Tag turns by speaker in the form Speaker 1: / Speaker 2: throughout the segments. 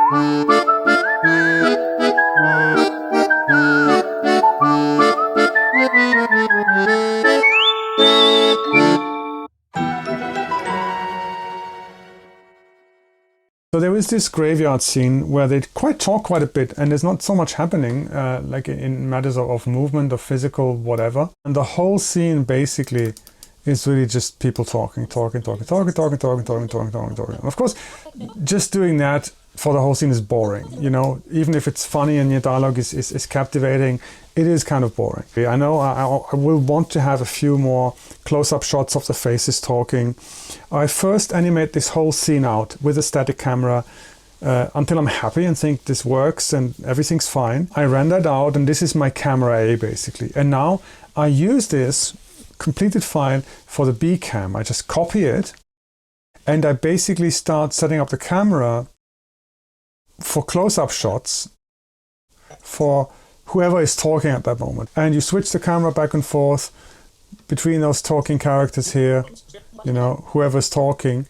Speaker 1: So there is this graveyard scene where they talk quite a bit, and there's not so much happening, like in matters of movement or physical whatever. And the whole scene basically is really just people talking. And of course, just doing that for the whole scene is boring. You know, even if it's funny and your dialogue is captivating, it is kind of boring. I know I will want to have a few more close-up shots of the faces talking. I first animate this whole scene out with a static camera until I'm happy and think this works and everything's fine. I render it out, and this is my camera A basically. And now I use this completed file for the B cam. I just copy it and I basically start setting up the camera for close-up shots for whoever is talking at that moment. And you switch the camera back and forth between those talking characters here, you know, whoever's talking.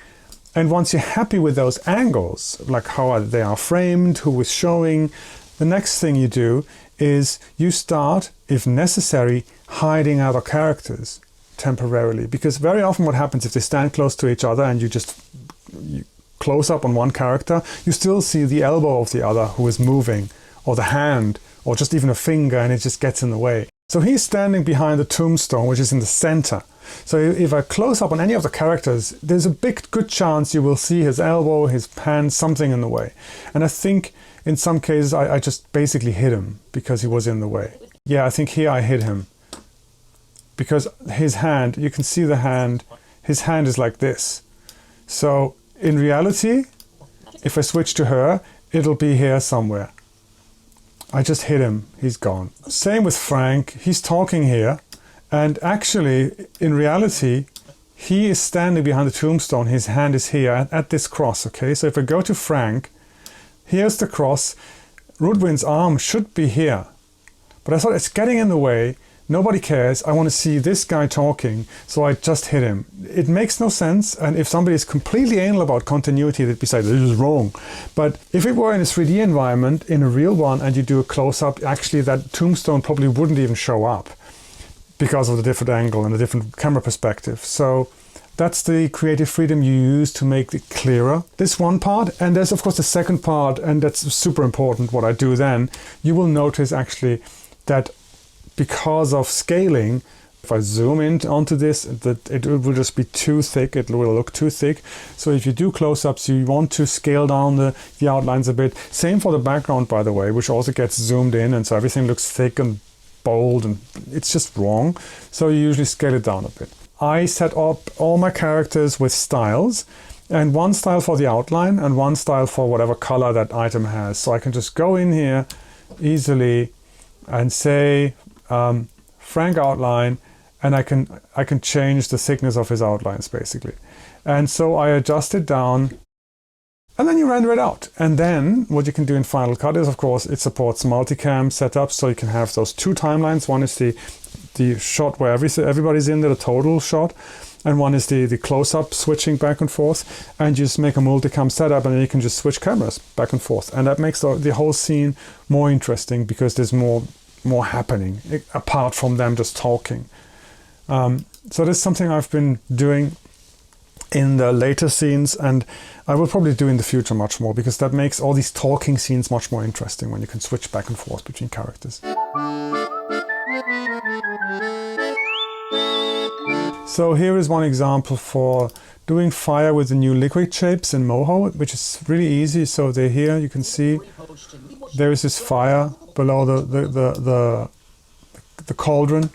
Speaker 1: And once you're happy with those angles, like how they are framed, who is showing, the next thing you do is you start, if necessary, hiding other characters temporarily. Because very often what happens if they stand close to each other and you close up on one character, you still see the elbow of the other who is moving, or the hand, or just even a finger, and it just gets in the way. So he's standing behind the tombstone, which is in the center. So if I close up on any of the characters, there's a good chance you will see his elbow, his hand, something in the way. And I think in some cases I just basically hit him because he was in the way. Yeah, I think here I hit him. Because his hand, you can see the hand, his hand is like this. So in reality, if I switch to her, it'll be here somewhere. I just hit him, he's gone. Same with Frank, he's talking here, and actually, in reality, he is standing behind the tombstone, his hand is here at this cross, okay? So if I go to Frank, here's the cross, Rudwin's arm should be here. But I thought it's getting in the way, nobody cares, I want to see this guy talking, so I just hit him. It makes no sense, and if somebody is completely anal about continuity, they'd be saying, this is wrong. But if it were in a 3D environment, in a real one, and you do a close-up, actually that tombstone probably wouldn't even show up because of the different angle and the different camera perspective. So that's the creative freedom you use to make it clearer. This one part, and there's of course the second part, and that's super important what I do then. You will notice actually that because of scaling, if I zoom in onto this, that it will just be too thick, it will look too thick. So if you do close-ups, you want to scale down the outlines a bit. Same for the background, by the way, which also gets zoomed in, and so everything looks thick and bold, and it's just wrong. So you usually scale it down a bit. I set up all my characters with styles, and one style for the outline and one style for whatever color that item has. So I can just go in here easily and say, Frank outline, and I can change the thickness of his outlines basically. And so I adjust it down, and then you render it out. And then what you can do in Final Cut is, of course, it supports multicam setup, so you can have those two timelines. One is the shot where everybody's in there, the total shot, and one is the close-up switching back and forth, and you just make a multicam setup, and then you can just switch cameras back and forth, and that makes the whole scene more interesting because there's more happening apart from them just talking. So this is something I've been doing in the later scenes, and I will probably do in the future much more, because that makes all these talking scenes much more interesting when you can switch back and forth between characters. So here is one example for doing fire with the new liquid shapes in Moho, which is really easy. So they're here, you can see there is this fire below the cauldron,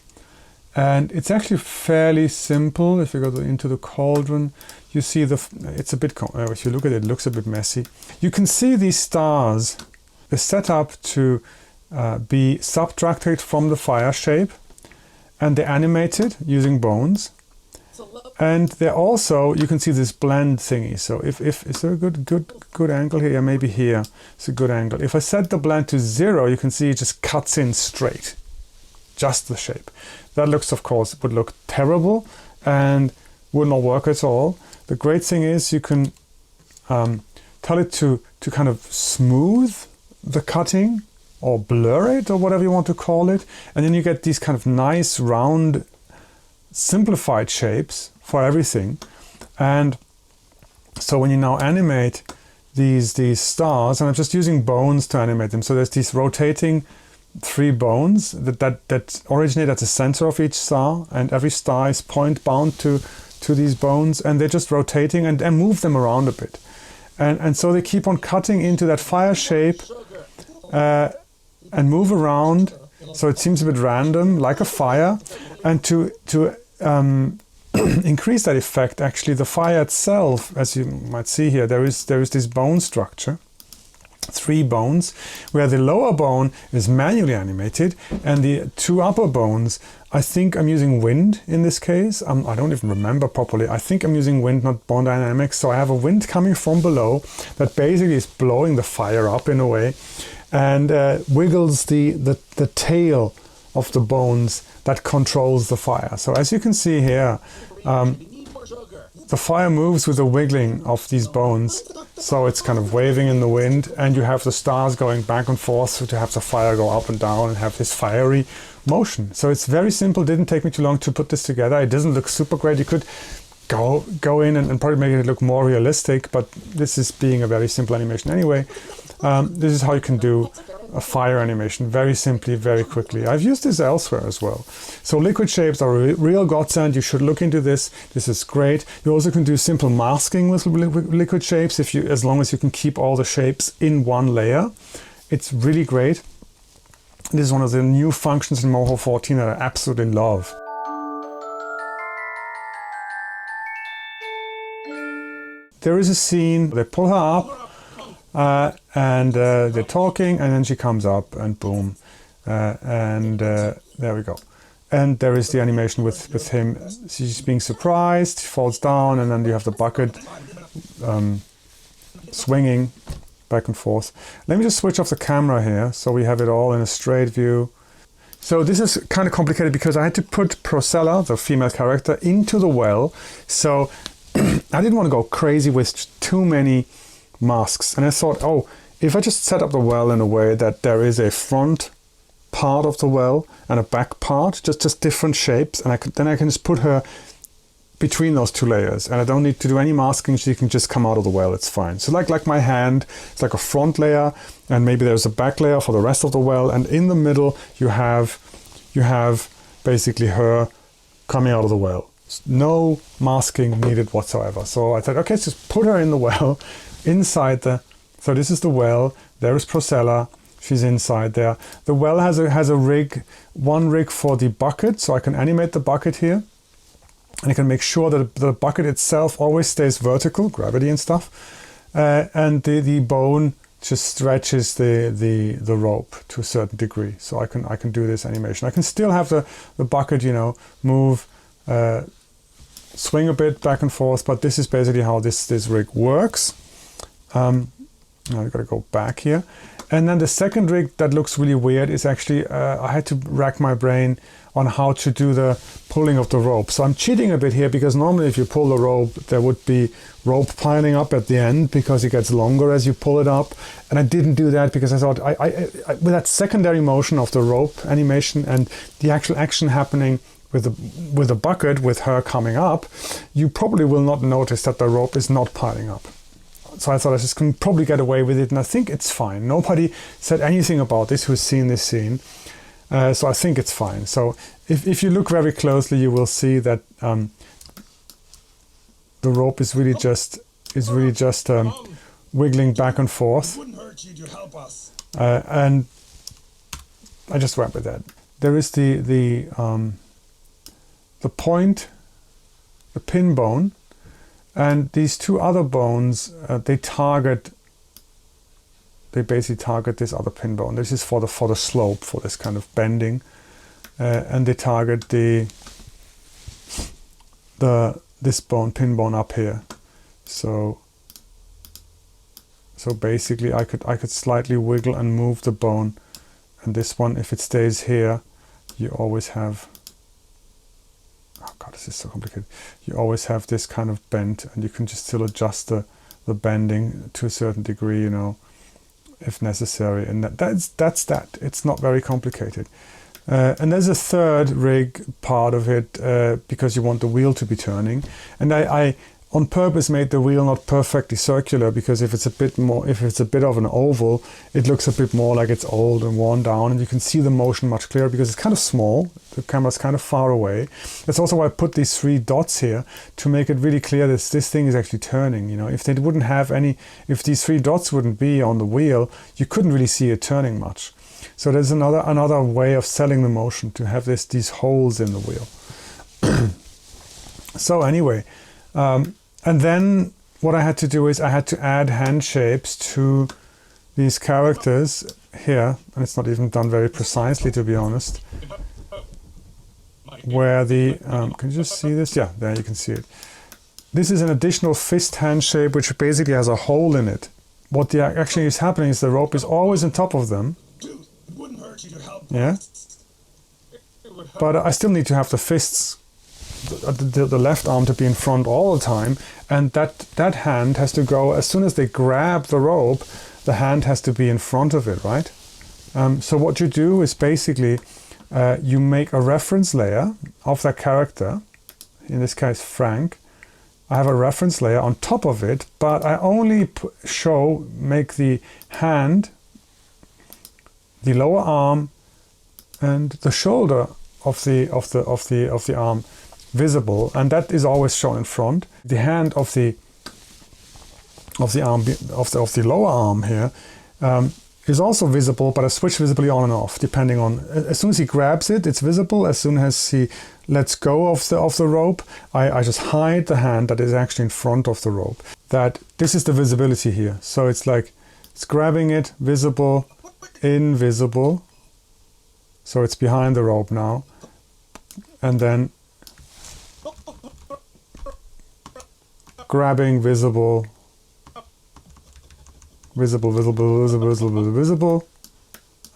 Speaker 1: and it's actually fairly simple. If you go into the cauldron, you see it's a bit, if you look at it, it looks a bit messy. You can see these stars are set up to be subtracted from the fire shape, and they're animated using bones. And they're also, you can see this blend thingy. So if is there a good angle here? Yeah, maybe here. It's a good angle. If I set the blend to 0, you can see it just cuts in straight. Just the shape. That looks, of course, would look terrible and would not work at all. The great thing is you can tell it to kind of smooth the cutting or blur it or whatever you want to call it. And then you get these kind of nice round simplified shapes for everything. And so when you now animate these stars, and I'm just using bones to animate them. So there's these rotating 3 bones that originate at the center of each star, and every star is point bound to these bones, and they're just rotating and move them around a bit. And so they keep on cutting into that fire shape and move around. So it seems a bit random, like a fire. And to increase that effect, actually, the fire itself, as you might see here, there is this bone structure, 3 bones, where the lower bone is manually animated, and the 2 upper bones, I think I'm using wind in this case. I don't even remember properly. I think I'm using wind, not bone dynamics. So I have a wind coming from below that basically is blowing the fire up in a way, and wiggles the tail of the bones that controls the fire. So as you can see here, the fire moves with the wiggling of these bones. So it's kind of waving in the wind, and you have the stars going back and forth to have the fire go up and down and have this fiery motion. So it's very simple. Didn't take me too long to put this together. It doesn't look super great. You could go in and probably make it look more realistic, but this is being a very simple animation anyway. This is how you can do a fire animation very simply, very quickly. I've used this elsewhere as well. So liquid shapes are a real godsend. You should look into this. This is great. You also can do simple masking with liquid shapes as long as you can keep all the shapes in one layer. It's really great. This is one of the new functions in Moho 14 that I absolutely love. There is a scene, they pull her up, and they're talking, and then she comes up, and boom, there we go. And there is the animation with him. She's being surprised, falls down, and then you have the bucket swinging back and forth. Let me just switch off the camera here, so we have it all in a straight view. So this is kind of complicated because I had to put Procella, the female character, into the well. So I didn't want to go crazy with too many masks, and I thought, oh, if I just set up the well in a way that there is a front part of the well and a back part, just different shapes, and then I can just put her between those 2 layers, and I don't need to do any masking. She can just come out of the well. It's fine. So like my hand, it's like a front layer, and maybe there's a back layer for the rest of the well, and in the middle you have basically her coming out of the well. No masking needed whatsoever. So I thought, okay, let's just put her in the well, inside so this is the well, there is Procella, she's inside there. The well has a rig, one rig for the bucket, so I can animate the bucket here, and I can make sure that the bucket itself always stays vertical, gravity and stuff, and the bone just stretches the rope to a certain degree. So I can do this animation. I can still have the bucket, move, swing a bit back and forth, but this is basically how this rig works. Now I've got to go back here. And then the second rig that looks really weird is actually, I had to rack my brain on how to do the pulling of the rope. So I'm cheating a bit here, because normally if you pull the rope, there would be rope piling up at the end because it gets longer as you pull it up. And I didn't do that because I thought with that secondary motion of the rope animation and the actual action happening with the bucket, with her coming up, you probably will not notice that the rope is not piling up. So I thought I just can probably get away with it, and I think it's fine. Nobody said anything about this who's seen this scene, so I think it's fine. So if you look very closely, you will see that the rope is really just wiggling back and forth. And I just went with that. There is the point, the pin bone. And these 2 other bones, they basically target this other pin bone. This is for the slope, for this kind of bending, and they target this pin bone up here. So basically, I could slightly wiggle and move the bone, and this one, if it stays here, you always have. Oh God, this is so complicated. You always have this kind of bend, and you can just still adjust the the bending to a certain degree, you know, if necessary. And that's that. It's not very complicated. And there's a third rig part of it because you want the wheel to be turning. And I on purpose made the wheel not perfectly circular, because if it's a bit of an oval, it looks a bit more like it's old and worn down, and you can see the motion much clearer because it's kind of small. The camera's kind of far away. That's also why I put these 3 dots here to make it really clear that this thing is actually turning. You know, if they wouldn't have if these 3 dots wouldn't be on the wheel, you couldn't really see it turning much. So there's another way of selling the motion, to have these holes in the wheel. So anyway. And then what I had to do is I had to add hand shapes to these characters here, and it's not even done very precisely, to be honest. Where the, can you just see this? Yeah, there you can see it. This is an additional fist hand shape, which basically has a hole in it. What actually is happening is the rope is always on top of them. Yeah. But I still need to have the fists, the left arm to be in front all the time, and that hand has to go, as soon as they grab the rope, the hand has to be in front of it, right? So what you do is basically you make a reference layer of that character, in this case Frank. I have a reference layer on top of it, but I only make the hand, the lower arm, and the shoulder of the arm visible, and that is always shown in front. The hand of the arm of the lower arm here is also visible, but I switch visibly on and off depending on. As soon as he grabs it, it's visible. As soon as he lets go of the rope, I just hide the hand that is actually in front of the rope. This is the visibility here. So it's like it's grabbing it, visible, invisible. So it's behind the rope now, and then grabbing, visible, visible, visible, visible, visible, visible,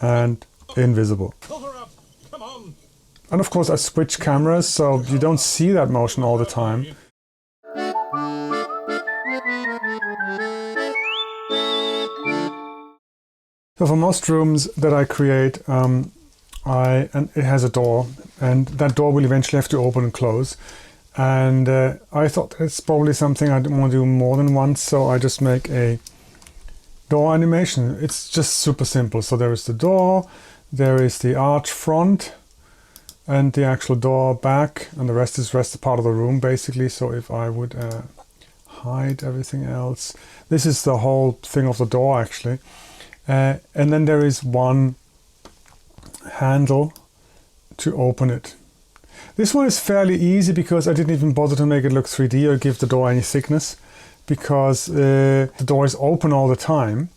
Speaker 1: and invisible. And of course I switch cameras, so you don't see that motion all the time. So for most rooms that I create, and it has a door, and that door will eventually have to open and close. And I thought it's probably something I don't want to do more than once, so I just make a door animation. It's just super simple. So there is the door, there is the arch front, and the actual door back, and the rest is part of the room basically. So if I would hide everything else, this is the whole thing of the door actually. And then there is one handle to open it. This one is fairly easy because I didn't even bother to make it look 3D or give the door any thickness, because the door is open all the time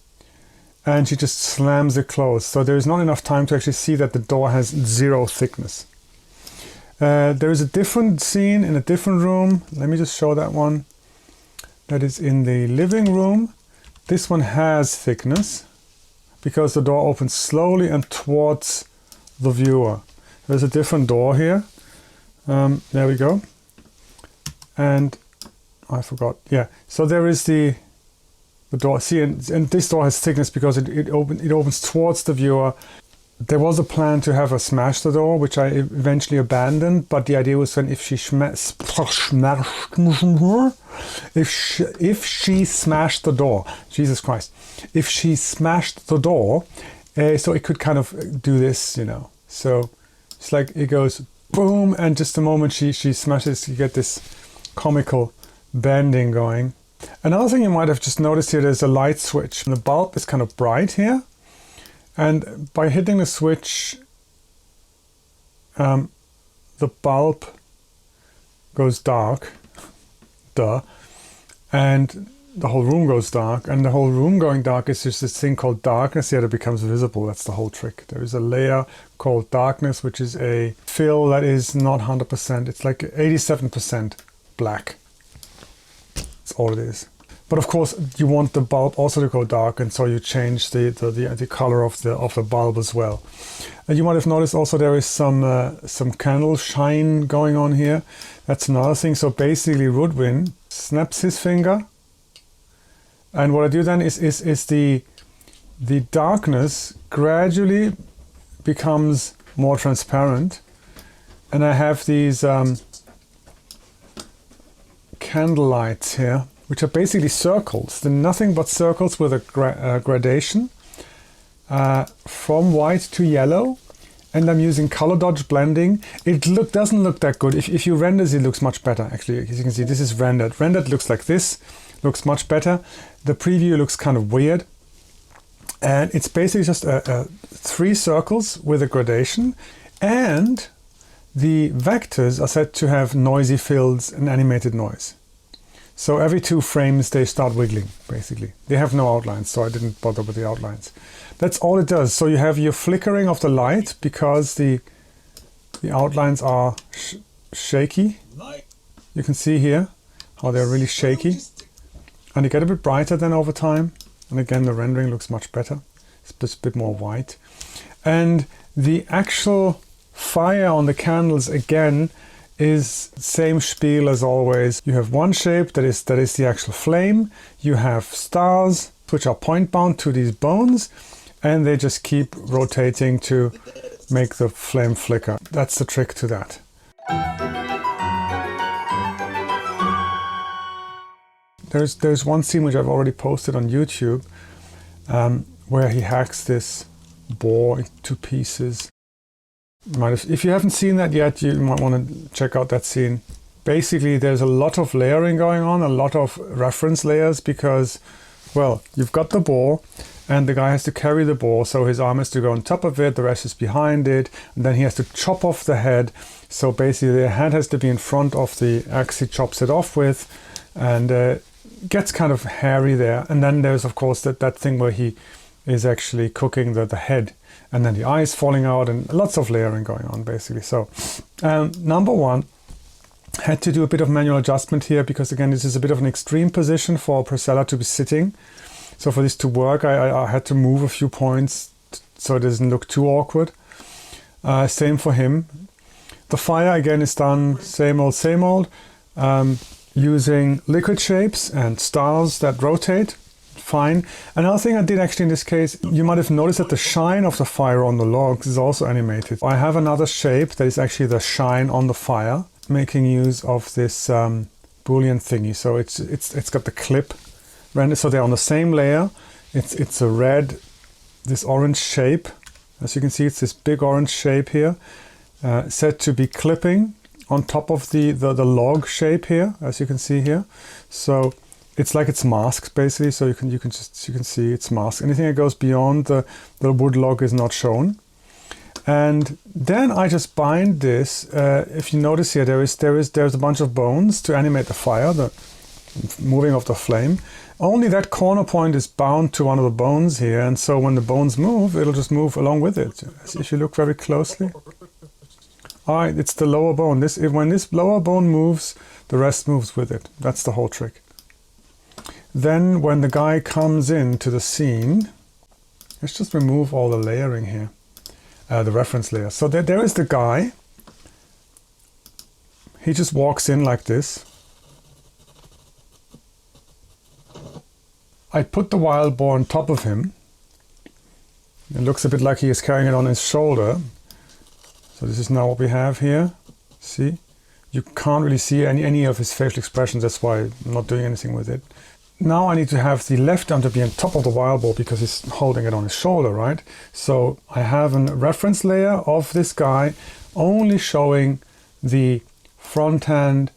Speaker 1: and she just slams it closed. So there is not enough time to actually see that the door has 0 thickness. There is a different scene in a different room. Let me just show that one. That is in the living room. This one has thickness because the door opens slowly and towards the viewer. There's a different door here. There we go. And I forgot. Yeah. So there is the door. See, and this door has thickness because it opens towards the viewer. There was a plan to have her smash the door, which I eventually abandoned. But the idea was if she smashed the door, Jesus Christ, if she smashed the door, so it could kind of do this, you know. So it's like it goes boom, and just the moment she smashes, you get this comical bending going. Another thing you might have just noticed here, there's a light switch. The bulb is kind of bright here, and by hitting the switch, the bulb goes dark, and the whole room goes dark, and the whole room going dark is just this thing called darkness here that becomes visible. That's the whole trick. There is a layer called darkness, which is a fill that is not 100%. It's like 87% black. That's all it is. But of course, you want the bulb also to go dark, and so you change the color of the bulb as well. And you might have noticed also there is some candle shine going on here. That's another thing. So basically, Rudwin snaps his finger, And what I do then is the darkness gradually becomes more transparent, and I have these candle lights here, which are basically circles. They're nothing but circles with a gradation from white to yellow, and I'm using color dodge blending. It doesn't look that good. If you render it, looks much better actually. As you can see, this is rendered. Rendered looks like this, looks much better. The preview looks kind of weird, and it's basically just 3 circles with a gradation, and the vectors are set to have noisy fills and animated noise. So every 2 frames they start wiggling, basically. They have no outlines, so I didn't bother with the outlines. That's all it does. So you have your flickering of the light because the outlines are shaky. You can see here how they're really shaky. And they get a bit brighter then over time. And again, the rendering looks much better. It's a bit more white. And the actual fire on the candles again is same spiel as always. You have one shape that is the actual flame. You have stars which are point bound to these bones, and they just keep rotating to make the flame flicker. That's the trick to that. There's one scene which I've already posted on YouTube where he hacks this boar into pieces. If you haven't seen that yet, you might want to check out that scene. Basically, there's a lot of layering going on, a lot of reference layers, because, well, you've got the boar, and the guy has to carry the boar, so his arm has to go on top of it, the rest is behind it, and then he has to chop off the head. So basically, the head has to be in front of the axe he chops it off with, and gets kind of hairy there. And then there's, of course, that thing where he is actually cooking the head, and then the eyes falling out, and lots of layering going on basically. So number one, had to do a bit of manual adjustment here, because again, this is a bit of an extreme position for Puerilities to be sitting. So for this to work, I had to move a few points so it doesn't look too awkward. Same for him. The fire again is done same old, using liquid shapes and stars that rotate. Fine. Another thing I did actually in this case, you might have noticed that the shine of the fire on the logs is also animated. I have another shape that is actually the shine on the fire, making use of this Boolean thingy. So it's got the clip render, so they're on the same layer. It's a red, this orange shape. As you can see, it's this big orange shape here, set to be clipping on top of the log shape here, as you can see here. So it's like it's masked basically, so you can see it's masked. Anything that goes beyond the wood log is not shown. And then I just bind this. If you notice here, there's a bunch of bones to animate the fire, the moving of the flame. Only that corner point is bound to one of the bones here, and so when the bones move, it'll just move along with it. If you look very closely. Alright, it's the lower bone. When this lower bone moves, the rest moves with it. That's the whole trick. Then when the guy comes into the scene, let's just remove all the layering here, the reference layer. So there is the guy. He just walks in like this. I put the wild boar on top of him. It looks a bit like he is carrying it on his shoulder. So this is now what we have here. See? You can't really see any of his facial expressions. That's why I'm not doing anything with it. Now I need to have the left arm to be on top of the wild boar because he's holding it on his shoulder, right? So I have a reference layer of this guy only showing the front hand,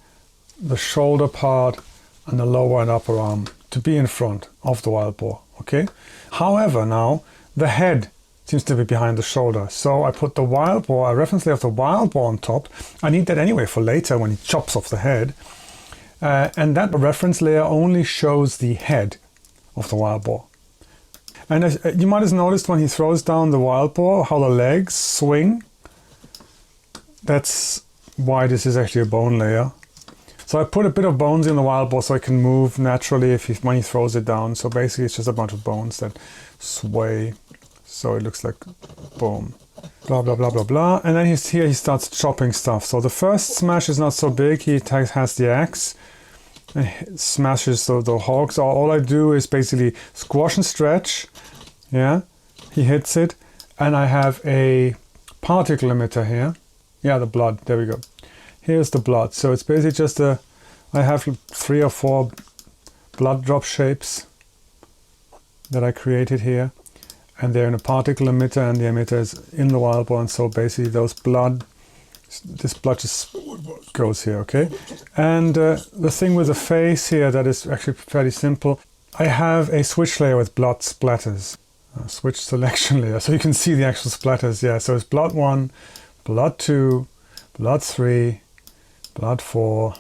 Speaker 1: the shoulder part, and the lower and upper arm to be in front of the wild boar, okay? However, now the head seems to be behind the shoulder. So I put the wild boar, a reference layer of the wild boar on top. I need that anyway for later when he chops off the head. And that reference layer only shows the head of the wild boar. And as, you might have noticed when he throws down the wild boar, how the legs swing. That's why this is actually a bone layer. So I put a bit of bones in the wild boar so it can move naturally when he throws it down. So basically it's just a bunch of bones that sway. So it looks like boom. Blah, blah, blah, blah, blah. And then here he starts chopping stuff. So the first smash is not so big. He has the axe. and smashes the hog. So all I do is basically squash and stretch. Yeah, he hits it, and I have a particle emitter here. Yeah, the blood. There we go. Here's the blood. So it's basically just I have 3 or 4 blood drop shapes that I created here, and they're in a particle emitter, and the emitter is in the wild boar, and so basically this blood just goes here, okay? And the thing with the face here that is actually fairly simple, I have a switch layer with blood splatters, switch selection layer, so you can see the actual splatters. Yeah, so it's blood 1, blood 2, blood 3, blood 4,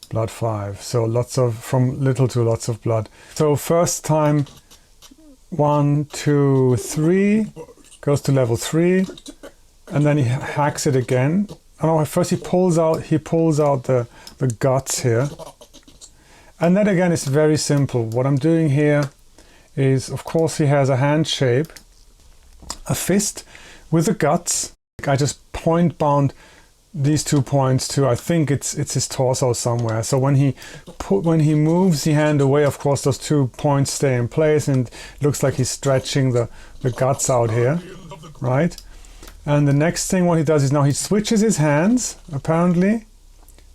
Speaker 1: blood 5. So lots of, from little to lots of blood. So first time 1, 2, 3 goes to level 3, and then he hacks it again. Oh, first he pulls out the guts here, and that again is very simple. What I'm doing here is, of course, he has a hand shape, a fist with the guts. I just point bound these 2 points to, I think it's his torso somewhere. So when he moves the hand away, of course those 2 points stay in place, and it looks like he's stretching the guts out here, right? And the next thing what he does is now he switches his hands, apparently,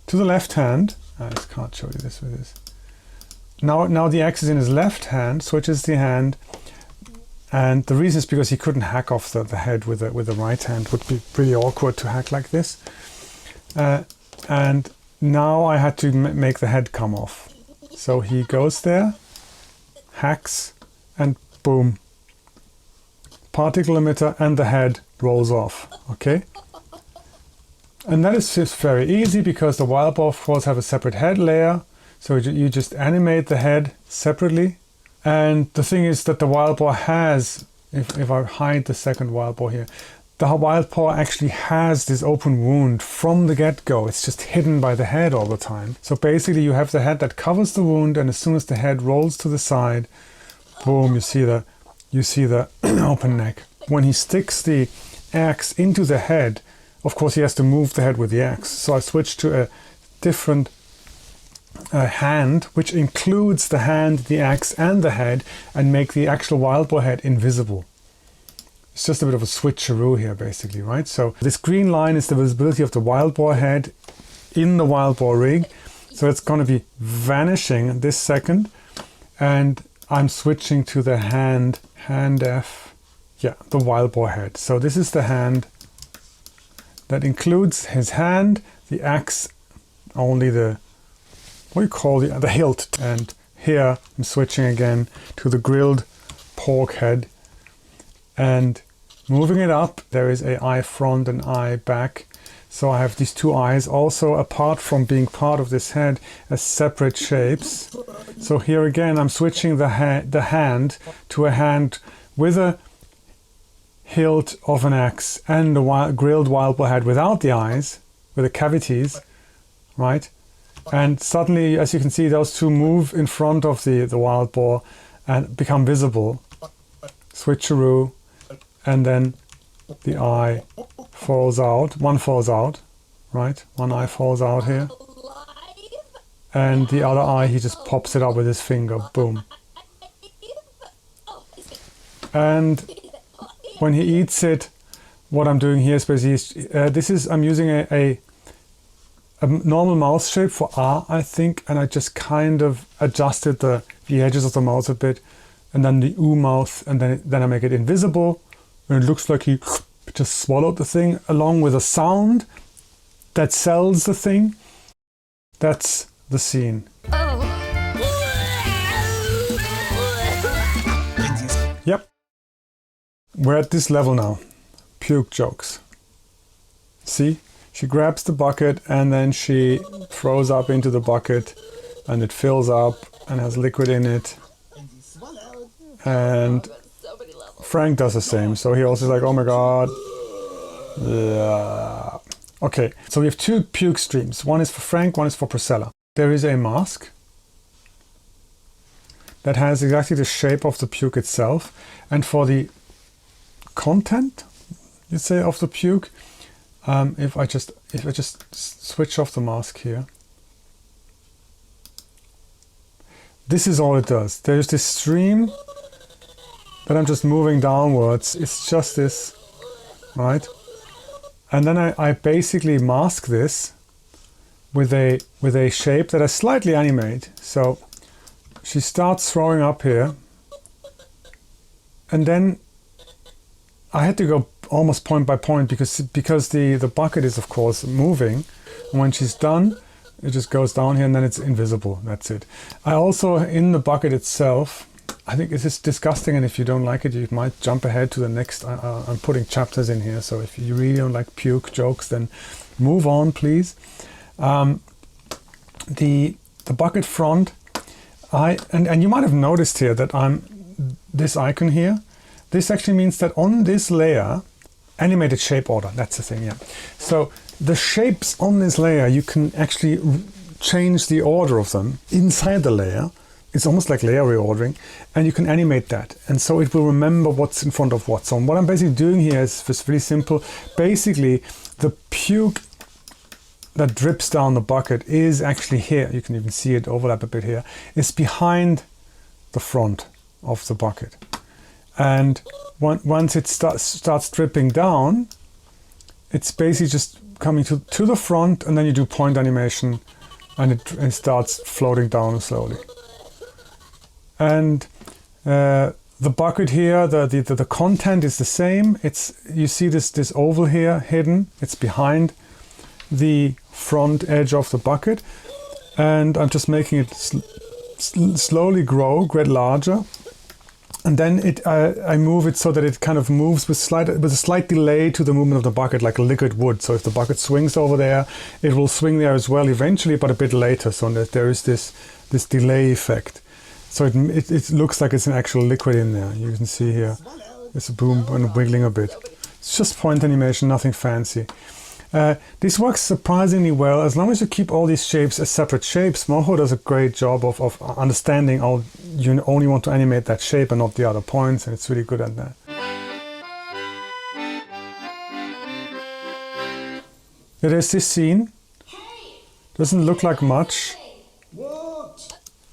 Speaker 1: to the left hand. I just can't show you this with this. Now the axe is in his left hand, switches the hand, and the reason is because he couldn't hack off the head with the right hand. Would be pretty awkward to hack like this. And now I had to make the head come off. So he goes there, hacks, and boom. Particle emitter and the head rolls off, okay? And that is just very easy because the wild boar, of course, have a separate head layer. So you just animate the head separately. And the thing is that the wild boar has, if I hide the second wild boar here, the wild boar actually has this open wound from the get-go. It's just hidden by the head all the time. So basically you have the head that covers the wound, and as soon as the head rolls to the side, boom, you see the open neck. When he sticks the axe into the head, of course he has to move the head with the axe. So I switched to a different hand, which includes the hand, the axe, and the head, and make the actual wild boar head invisible. It's just a bit of a switcheroo here, basically, right? So this green line is the visibility of the wild boar head in the wild boar rig. So it's going to be vanishing this second, and I'm switching to the hand F, yeah, the wild boar head. So this is the hand that includes his hand, the axe, only the, what do you call the hilt. And here I'm switching again to the grilled pork head, and moving it up, there is a eye front and eye back. So I have these 2 eyes also, apart from being part of this head, as separate shapes. So here again I'm switching the hand to a hand with a hilt of an axe and a grilled wild boar head without the eyes, with the cavities, right? And suddenly, as you can see, those 2 move in front of the wild boar and become visible. Switcheroo, and then the eye falls out. One falls out, right? One eye falls out here. And the other eye, he just pops it up with his finger. Boom. And when he eats it, what I'm doing here is basically, I'm using a normal mouth shape for R, I think, and I just kind of adjusted the edges of the mouth a bit, and then the ooh mouth, and then I make it invisible, and it looks like he just swallowed the thing, along with a sound that sells the thing. That's the scene. Yep. We're at this level now. Puke jokes. See? She grabs the bucket and then she throws up into the bucket, and it fills up and has liquid in it. And Frank does the same. So he also is like, oh my god. Yeah. Okay, so we have 2 puke streams. One is for Frank, one is for Priscilla. There is a mask that has exactly the shape of the puke itself. And for the content, you'd say, of the puke, if I just switch off the mask here, this is all it does. There's this stream that I'm just moving downwards. It's just this, right? And then I basically mask this with a shape that I slightly animate. So she starts throwing up here, and then I had to go almost point by point because the bucket is of course moving, and when she's done, it just goes down here and then it's invisible. That's it. I also, in the bucket itself, I think this is disgusting, and if you don't like it, you might jump ahead to the next. I'm putting chapters in here, so if you really don't like puke jokes, then move on, please. The bucket front, and you might have noticed here that this icon here. This actually means that on this layer, animated shape order. That's the thing, yeah. So the shapes on this layer, you can actually change the order of them inside the layer. It's almost like layer reordering, and you can animate that. And so it will remember what's in front of what. So what I'm basically doing here is very simple. Basically, the puke that drips down the bucket is actually here. You can even see it overlap a bit here. It's behind the front of the bucket. And once it starts dripping down, it's basically just coming to the front, and then you do point animation, and it starts floating down slowly. And the bucket here, the content is the same. You see this oval here hidden. It's behind the front edge of the bucket, and I'm just making it slowly get larger. And then I move it so that it kind of moves with a slight delay to the movement of the bucket, like a liquid would. So if the bucket swings over there, it will swing there as well eventually, but a bit later. So that there is this delay effect. So it looks like it's an actual liquid in there. You can see here, it's a boom and wiggling a bit. It's just point animation, nothing fancy. This works surprisingly well as long as you keep all these shapes as separate shapes. Moho does a great job of understanding you only want to animate that shape and not the other points, and it's really good at that. There's this scene. Doesn't look like much,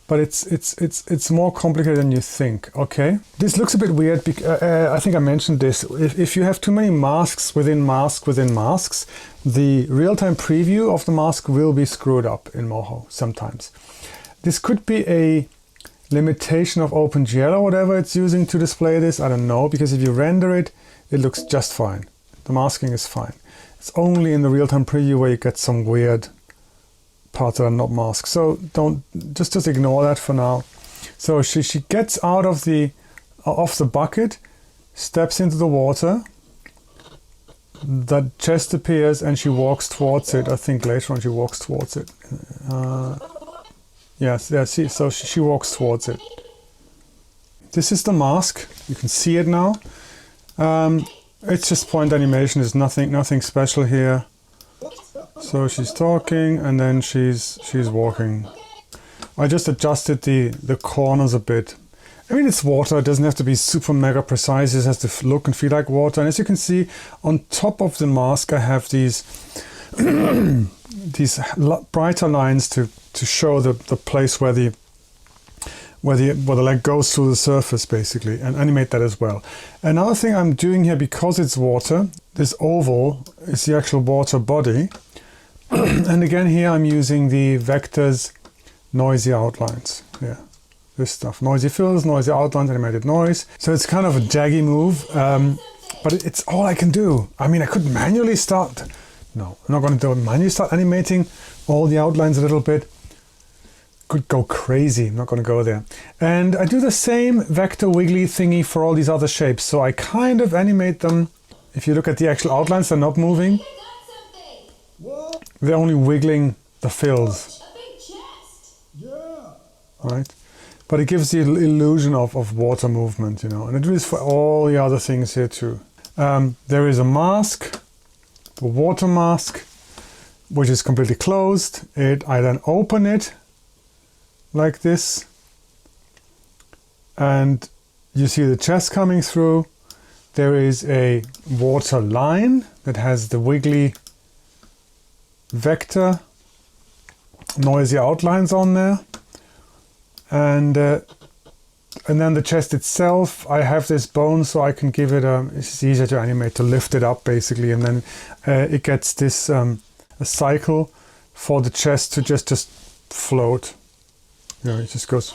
Speaker 1: but it's more complicated than you think. Okay, this looks a bit weird. I think I mentioned this. If you have too many masks within masks, the real-time preview of the mask will be screwed up in Moho sometimes. This could be a limitation of OpenGL or whatever it's using to display this. I don't know, because if you render it, it looks just fine. The masking is fine. It's only in the real-time preview where you get some weird parts that are not masked. So just ignore that for now. So she gets out of the bucket, steps into the water. That chest appears and she walks towards it. I think later on she walks towards it. Yes, yeah, see, so she walks towards it. This is the mask. You can see it now. It's just point animation. There's nothing special here. So she's talking and then she's walking. I just adjusted the corners a bit. I mean, it's water. It doesn't have to be super mega precise. It has to look and feel like water. And as you can see, on top of the mask, I have these these brighter lines to show the place where the leg goes through the surface, basically, and animate that as well. Another thing I'm doing here, because it's water, this oval is the actual water body. And again, here I'm using the vectors noisy outlines. Yeah, this stuff. Noisy fills, noisy outlines, animated noise. So it's kind of a jaggy move, but it's all I can do. I mean, I could manually start. No, I'm not going to do it. Manually start animating all the outlines a little bit. Could go crazy. I'm not going to go there. And I do the same vector wiggly thingy for all these other shapes. So I kind of animate them. If you look at the actual outlines, they're not moving. They're only wiggling the fills. Right? But it gives the illusion of water movement, you know. And it is for all the other things here too. There is a mask, a water mask, which is completely closed. I then open it like this, and you see the chest coming through. There is a water line that has the wiggly vector noisy outlines on there, And then the chest itself, I have this bone, so I can give it it's easier to animate, to lift it up basically, and then it gets this a cycle for the chest to just float. You know, it just goes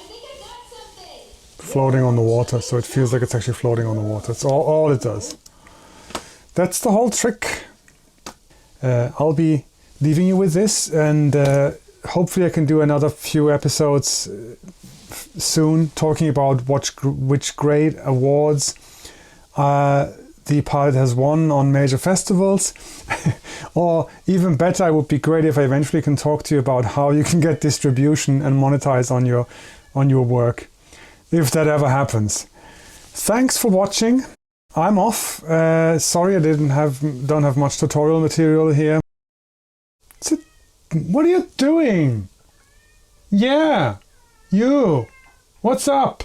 Speaker 1: floating on the water, so it feels like it's actually floating on the water. That's all it does. That's the whole trick. I'll be leaving you with this, and hopefully I can do another few episodes soon talking about which great awards the pilot has won on major festivals. Or even better, it would be great if I eventually can talk to you about how you can get distribution and monetize on your work, if that ever happens. Thanks for watching. I'm off. Sorry I don't have much tutorial material here. What are you doing? Yeah, you. What's up?